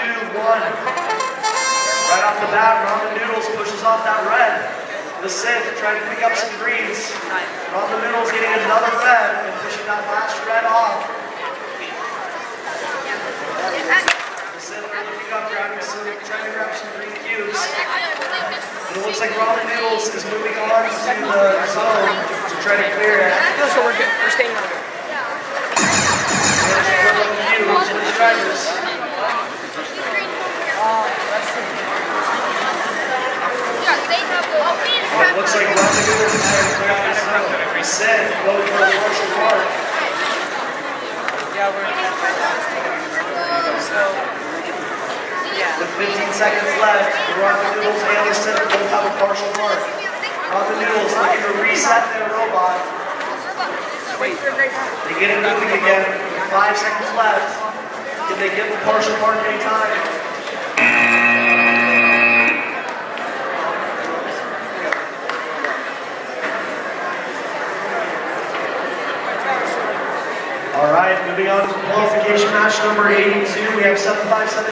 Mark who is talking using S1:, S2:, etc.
S1: 1. Right off the bat, Ramen Noodles pushes off that red. The Sith trying to pick up some greens. Ramen Noodles getting another red and pushing that last red off. The Sith are looking up, trying to grab some green cubes. And it looks like Ramen Noodles is moving on to the zone to try to clear it.
S2: So we're good. We're staying on.
S1: Switch drivers. It looks like Ramen Noodles is trying to clear out the zone. Sith going for a partial mark.
S2: Yeah, we're
S1: With 15 seconds left, the Ramen Noodles and the Sith both have a partial mark. Ramen Noodles looking to reset their robot. They get it moving again. 5 seconds left. Did they get the partial mark anytime? All right, moving on to qualification match number 82. We have 757.